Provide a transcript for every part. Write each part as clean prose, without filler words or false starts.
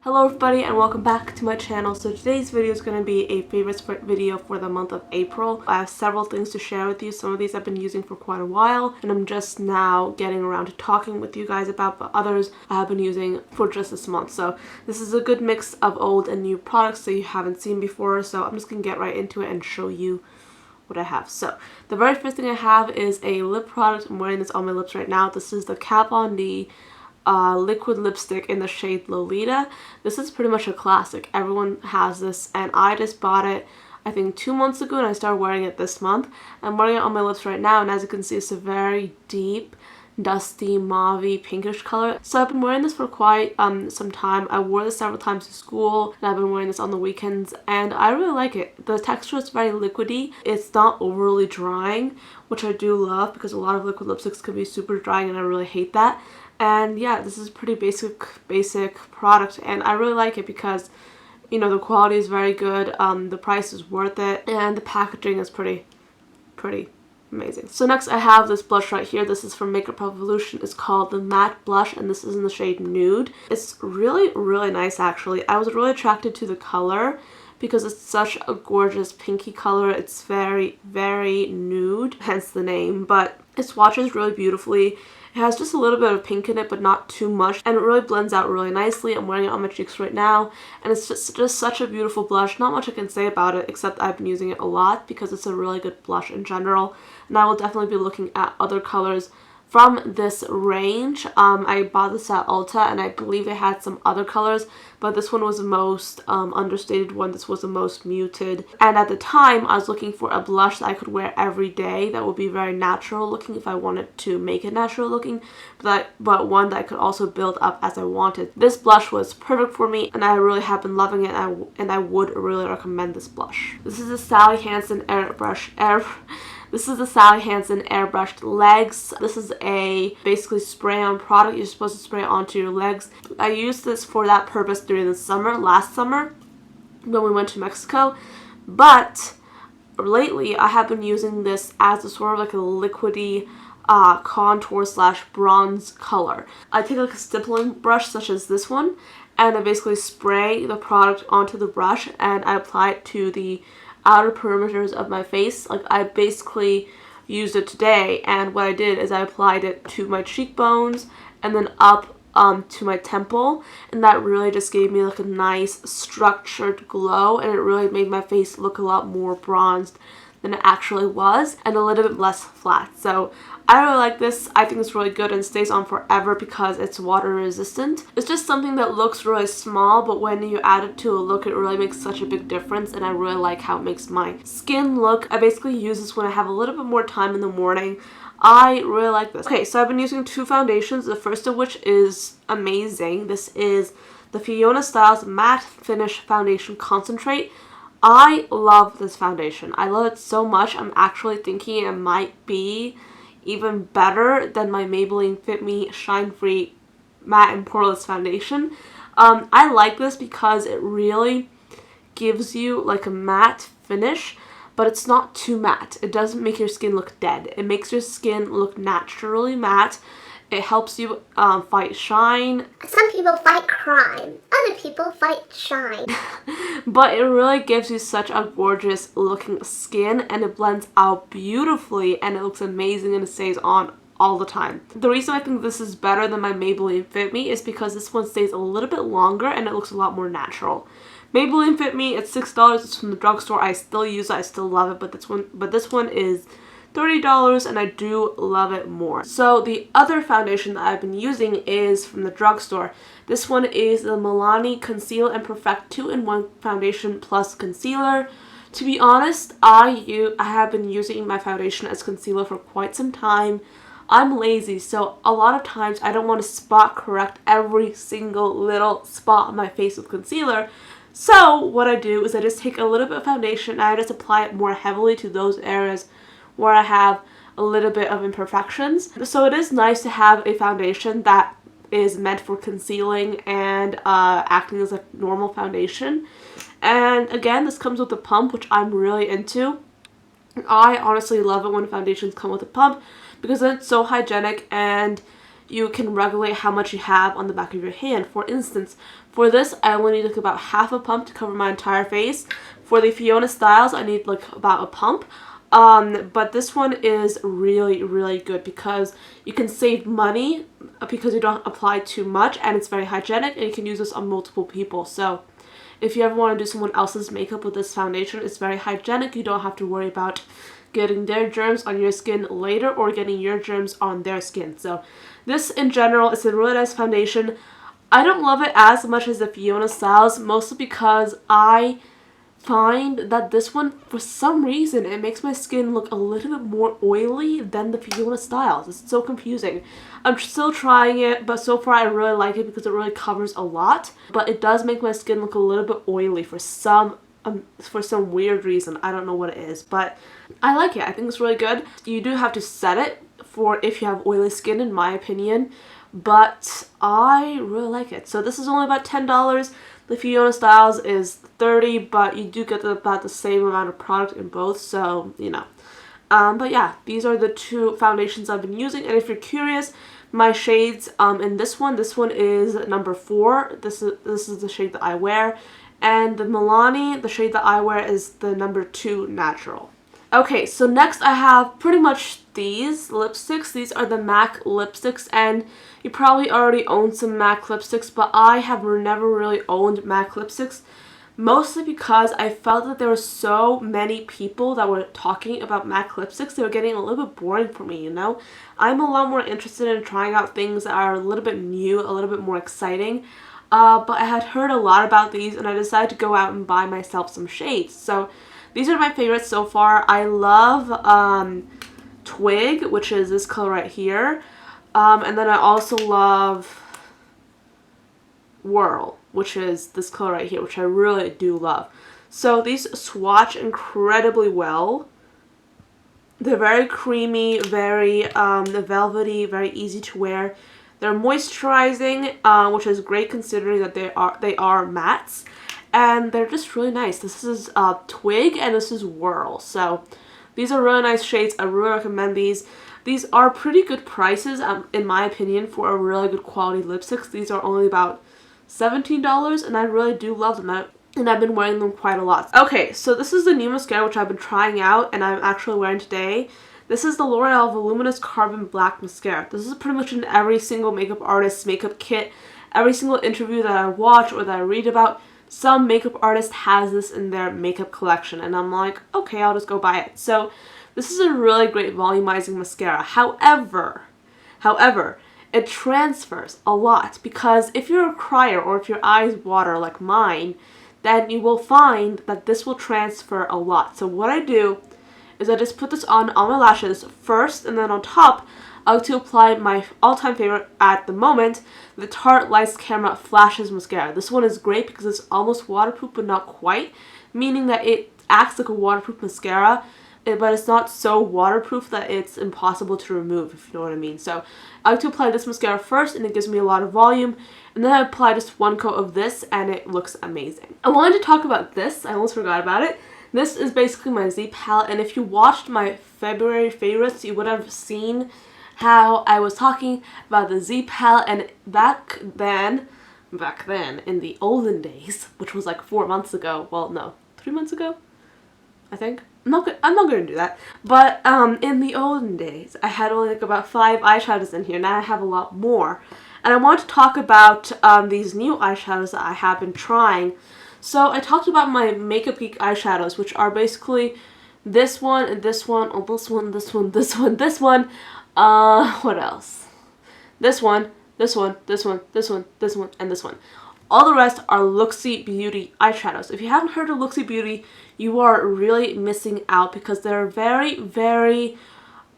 Hello everybody and welcome back to my channel. So today's video is going to be a favorites video for the month of April. I have several things to share with you. Some of these I've been using for quite a while and I'm just now getting around to talking with you guys about, but others I have been using for just this month. So this is a good mix of old and new products that you haven't seen before. So I'm just going to get right into it and show you what I have. So the very first thing I have is a lip product. I'm wearing this on my lips right now. This is the Kat Von D liquid lipstick in the shade Lolita. This is pretty much a classic. Everyone has this and I just bought it I think 2 months ago and I started wearing it this month. I'm wearing it on my lips right now and as you can see it's a very deep dusty mauve pinkish color. So I've been wearing this for quite some time. I wore this several times to school and I've been wearing this on the weekends and I really like it. The texture is very liquidy. It's not overly drying, which I do love because a lot of liquid lipsticks can be super drying and I really hate that. And yeah, this is a pretty basic product and I really like it because, you know, the quality is very good, the price is worth it, and the packaging is pretty amazing. So next I have this blush right here. This is from Makeup Revolution. It's called the Matte Blush and this is in the shade Nude. It's really nice actually. I was really attracted to the color because it's such a gorgeous pinky color. It's very nude, hence the name, but it swatches really beautifully. It has just a little bit of pink in it, but not too much, and it really blends out really nicely. I'm wearing it on my cheeks right now, and it's just such a beautiful blush. Not much I can say about it, except I've been using it a lot because it's a really good blush in general, and I will definitely be looking at other colors from this range. I bought this at Ulta and I believe they had some other colors, but this one was the most understated one. This was the most muted. And at the time, I was looking for a blush that I could wear every day that would be very natural looking if I wanted to make it natural looking, but one that I could also build up as I wanted. This blush was perfect for me and I really have been loving it and I would really recommend this blush. This is a Sally Hansen Airbrush. This is the Sally Hansen Airbrushed Legs. This is a basically spray-on product. You're supposed to spray it onto your legs. I used this for that purpose during the summer, last summer, when we went to Mexico. But lately, I have been using this as a sort of like a liquidy contour / bronze color. I take like a stippling brush such as this one, and I basically spray the product onto the brush and I apply it to the outer perimeters of my face. Like I basically used it today and what I did is I applied it to my cheekbones and then up to my temple, and that really just gave me like a nice structured glow and it really made my face look a lot more bronzed than it actually was and a little bit less flat. So I really like this. I think it's really good and stays on forever because it's water resistant. It's just something that looks really small, but when you add it to a look, it really makes such a big difference and I really like how it makes my skin look. I basically use this when I have a little bit more time in the morning. I really like this. Okay, so I've been using two foundations, the first of which is amazing. This is the Fiona Stiles Matte Finish Foundation Concentrate. I love this foundation. I love it so much. I'm actually thinking it might be even better than my Maybelline Fit Me Shine Free Matte and Poreless foundation. I like this because it really gives you like a matte finish, but it's not too matte. It doesn't make your skin look dead. It makes your skin look naturally matte. It helps you fight shine. Some people fight crime. Other people fight shine. But it really gives you such a gorgeous looking skin and it blends out beautifully and it looks amazing and it stays on all the time. The reason I think this is better than my Maybelline Fit Me is because this one stays a little bit longer and it looks a lot more natural. Maybelline Fit Me, it's $6. It's from the drugstore. I still use it. I still love it, but this one is $30 and I do love it more. So the other foundation that I've been using is from the drugstore. This one is the Milani Conceal and Perfect 2-in-1 foundation plus concealer. To be honest, I have been using my foundation as concealer for quite some time. I'm lazy, so a lot of times I don't want to spot correct every single little spot on my face with concealer. So what I do is I just take a little bit of foundation and I just apply it more heavily to those areas where I have a little bit of imperfections. So it is nice to have a foundation that is meant for concealing and acting as a normal foundation. And again, this comes with a pump, which I'm really into. I honestly love it when foundations come with a pump because then it's so hygienic and you can regulate how much you have on the back of your hand. For instance, for this, I only need like about half a pump to cover my entire face. For the Fiona Stiles, I need like about a pump. But this one is really, really good because you can save money because you don't apply too much, and it's very hygienic, and you can use this on multiple people. So if you ever want to do someone else's makeup with this foundation, it's very hygienic. You don't have to worry about getting their germs on your skin later or getting your germs on their skin. So this in general is a really nice foundation. I don't love it as much as the Fiona Styles, mostly because I find that this one, for some reason, it makes my skin look a little bit more oily than the Fiona Styles. It's so confusing. I'm still trying it, but so far I really like it because it really covers a lot. But it does make my skin look a little bit oily for some weird reason. I don't know what it is, but I like it. I think it's really good. You do have to set it for if you have oily skin, in my opinion, but I really like it. So this is only about $10. The Fiona Styles is $30, but you do get about the same amount of product in both, so, you know. But yeah, these are the two foundations I've been using, and if you're curious, my shades in this one is number 4. This is the shade that I wear, and the Milani, the shade that I wear, is the number 2 natural. Okay, so next I have pretty much these lipsticks. These are the MAC lipsticks, and you probably already own some MAC lipsticks, but I have never really owned MAC lipsticks, mostly because I felt that there were so many people that were talking about MAC lipsticks. They were getting a little bit boring for me, you know? I'm a lot more interested in trying out things that are a little bit new, a little bit more exciting. But I had heard a lot about these, and I decided to go out and buy myself some shades. So these are my favorites so far. I love Twig, which is this color right here. And then I also love Whirl, which is this color right here, which I really do love. So these swatch incredibly well. They're very creamy, very velvety, very easy to wear. They're moisturizing, which is great considering that they are mattes. And they're just really nice. This is Twig and this is Whirl. So these are really nice shades. I really recommend these. These are pretty good prices, in my opinion, for a really good quality lipsticks. These are only about $17, and I really do love them. And I've been wearing them quite a lot. Okay, so this is the new mascara which I've been trying out, and I'm actually wearing today. This is the L'Oreal Voluminous Carbon Black Mascara. This is pretty much in every single makeup artist's makeup kit. Every single interview that I watch or that I read about, some makeup artist has this in their makeup collection, and I'm like, okay, I'll just go buy it. So this is a really great volumizing mascara. However, it transfers a lot, because if you're a crier or if your eyes water like mine, then you will find that this will transfer a lot. So what I do is I just put this on my lashes first, and then on top I like to apply my all-time favorite at the moment, the Tarte Lights Camera Flashes Mascara. This one is great because it's almost waterproof but not quite, meaning that it acts like a waterproof mascara, but it's not so waterproof that it's impossible to remove, if you know what I mean. So I like to apply this mascara first, and it gives me a lot of volume, and then I apply just one coat of this, and it looks amazing. I wanted to talk about this. I almost forgot about it. This is basically my Z palette, and if you watched my February favorites, you would have seen how I was talking about the Z palette, and back then, in the olden days, which was like 4 months ago, well, no, 3 months ago, I think. I'm not going to do that. But in the olden days, I had only like about 5 eyeshadows in here. Now I have a lot more. And I want to talk about these new eyeshadows that I have been trying. So I talked about my Makeup Geek eyeshadows, which are basically this one, and this one, oh, this one, this one, this one, this one. What else? This one, this one, this one, this one, this one, and this one. All the rest are Looxi Beauty eyeshadows. If you haven't heard of Looxi Beauty, you are really missing out, because they're a very, very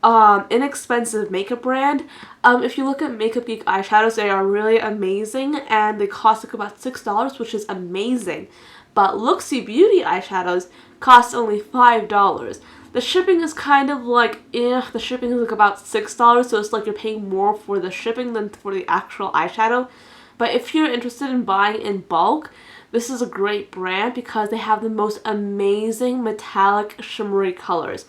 inexpensive makeup brand. If you look at Makeup Geek eyeshadows, they are really amazing, and they cost like about $6, which is amazing. But Looxi Beauty eyeshadows cost only $5. The shipping is kind of like, the shipping is like about $6, so it's like you're paying more for the shipping than for the actual eyeshadow. But if you're interested in buying in bulk, this is a great brand because they have the most amazing metallic shimmery colors.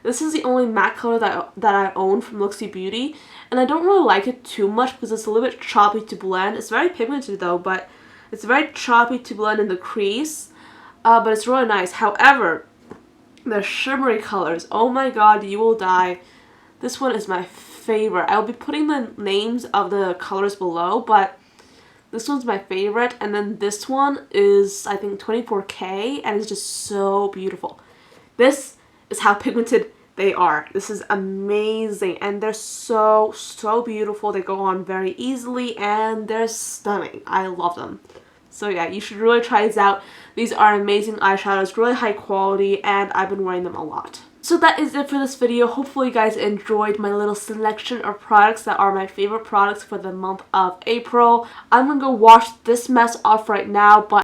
This is the only matte color that I own from Looxi Beauty, and I don't really like it too much because it's a little bit choppy to blend. It's very pigmented though, but it's very choppy to blend in the crease, but it's really nice. However, the shimmery colors, oh my god, you will die. This one is my favorite. I'll be putting the names of the colors below, but this one's my favorite. And then this one is, I think, 24K, and it's just so beautiful. This is how pigmented they are. This is amazing, and they're so beautiful. They go on very easily, and they're stunning. I love them. So yeah, you should really try these out. These are amazing eyeshadows, really high quality, and I've been wearing them a lot. So that is it for this video. Hopefully you guys enjoyed my little selection of products that are my favorite products for the month of April. I'm gonna go wash this mess off right now, but